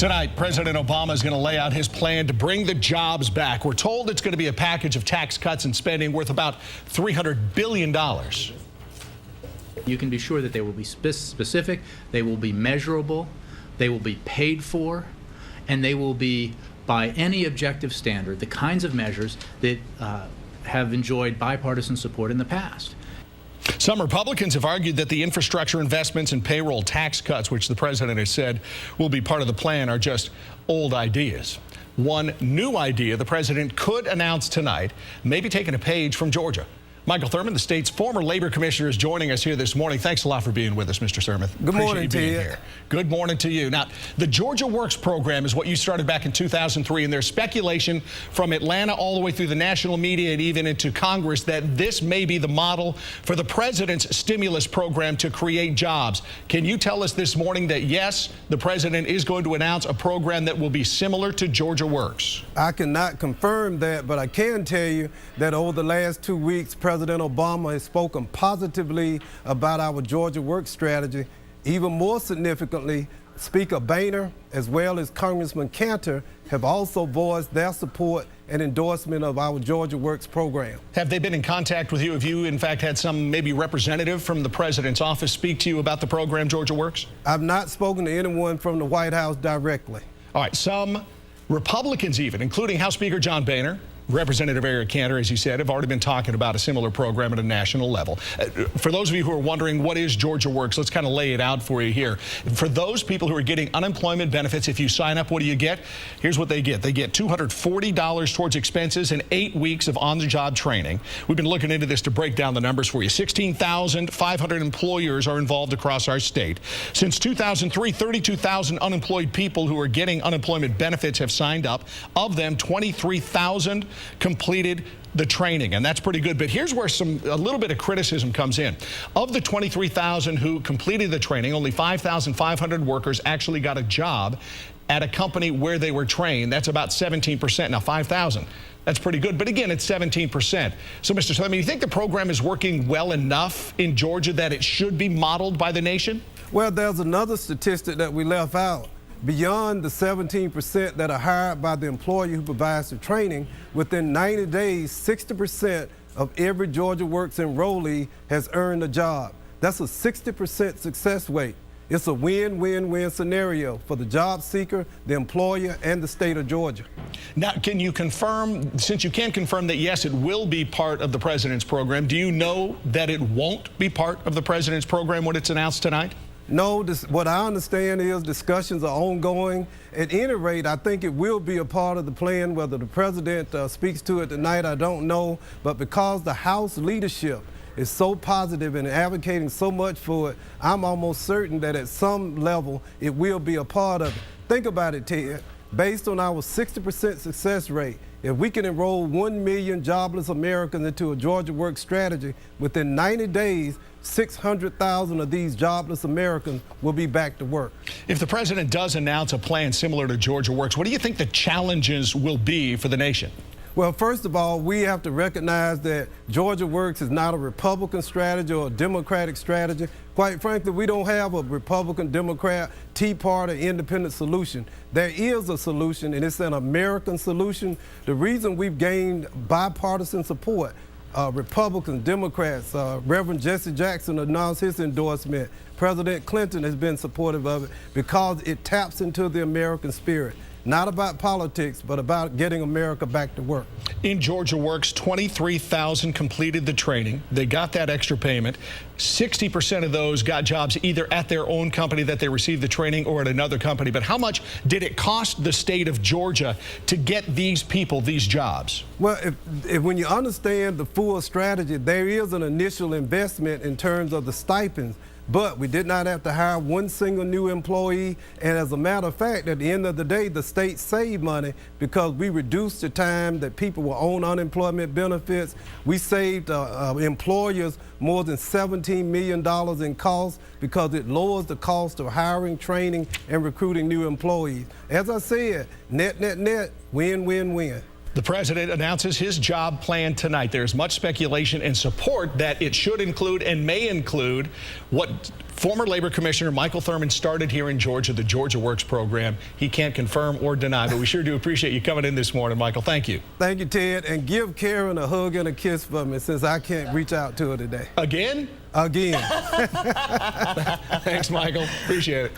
Tonight, President Obama is going to lay out his plan to bring the jobs back. We're told it's going to be a package of tax cuts and spending worth about $300 billion. You can be sure that they will be specific, they will be measurable, they will be paid for, and they will be, by any objective standard, the kinds of measures that have enjoyed bipartisan support in the past. Some Republicans have argued that the infrastructure investments and payroll tax cuts, which the president has said will be part of the plan, are just old ideas. One new idea the president could announce tonight, maybe taking a page from Georgia. Michael Thurmond, the state's former labor commissioner, is joining us here this morning. Thanks a lot for being with us, Mr. Thurmond. Good morning to you. Good morning to you. Now, the Georgia Works program is what you started back in 2003, and there's speculation from Atlanta all the way through the national media and even into Congress that this may be the model for the president's stimulus program to create jobs. Can you tell us this morning that, yes, the president is going to announce a program that will be similar to Georgia Works? I cannot confirm that, but I can tell you that over the last 2 weeks, President Obama has spoken positively about our Georgia Works strategy. Even more significantly, Speaker Boehner as well as Congressman Cantor have also voiced their support and endorsement of our Georgia Works program. Have they been in contact with you? Have you, in fact, had some maybe representative from the president's office speak to you about the program, Georgia Works? I've not spoken to anyone from the White House directly. All right, some Republicans even, including House Speaker John Boehner, Representative Eric Cantor, as you said, have already been talking about a similar program at a national level. For those of you who are wondering what is Georgia Works, let's kind of lay it out for you here. For those people who are getting unemployment benefits, if you sign up, what do you get? Here's what they get. They get $240 towards expenses and 8 weeks of on-the-job training. We've been looking into this to break down the numbers for you. 16,500 employers are involved across our state. Since 2003, 32,000 unemployed people who are getting unemployment benefits have signed up. Of them, 23,000 completed the training, and that's pretty good. But here's where a little bit of criticism comes in. Of the 23,000 who completed the training, only 5,500 workers actually got a job at a company where they were trained. That's about 17%. Now, 5,000. That's pretty good, but again, it's 17%. So, Mr. Thurmond, you think the program is working well enough in Georgia that it should be modeled by the nation? Well, there's another statistic that we left out. Beyond the 17% that are hired by the employer who provides the training, within 90 days, 60% of every Georgia Works enrollee has earned a job. That's a 60% success rate. It's a win-win-win scenario for the job seeker, the employer, and the state of Georgia. Now, can you confirm, since you can confirm that, yes, it will be part of the president's program, do you know that it won't be part of the president's program when it's announced tonight? No, what I understand is discussions are ongoing. At any rate, I think it will be a part of the plan. Whether the president speaks to it tonight, I don't know. But because the House leadership is so positive and advocating so much for it, I'm almost certain that at some level it will be a part of it. Think about it, Ted. Based on our 60% success rate, if we can enroll 1 million jobless Americans into a Georgia Works strategy, within 90 days, 600,000 of these jobless Americans will be back to work. If the president does announce a plan similar to Georgia Works, what do you think the challenges will be for the nation? Well, first of all, we have to recognize that Georgia Works is not a Republican strategy or a Democratic strategy. Quite frankly, we don't have a Republican, Democrat, Tea Party, independent solution. There is a solution, and it's an American solution. The reason we've gained bipartisan support, Republicans, Democrats, Reverend Jesse Jackson announced his endorsement. President Clinton has been supportive of it because it taps into the American spirit. Not about politics, but about getting America back to work. In Georgia Works, 23,000 completed the training. They got that extra payment. 60% of those got jobs either at their own company that they received the training or at another company. But how much did it cost the state of Georgia to get these people these jobs? Well, when you understand the full strategy, there is an initial investment in terms of the stipends. But we did not have to hire one single new employee. And as a matter of fact, at the end of the day, the state saved money because we reduced the time that people were on unemployment benefits. We saved employers more than $17 million in costs because it lowers the cost of hiring, training, and recruiting new employees. As I said, net, net, net, win, win, win. The president announces his job plan tonight. There's much speculation and support that it should include and may include what former Labor Commissioner Michael Thurmond started here in Georgia, the Georgia Works program. He can't confirm or deny, but we sure do appreciate you coming in this morning, Michael. Thank you. Thank you, Ted. And give Karen a hug and a kiss for me since I can't reach out to her today. Again? Again. Thanks, Michael. Appreciate it.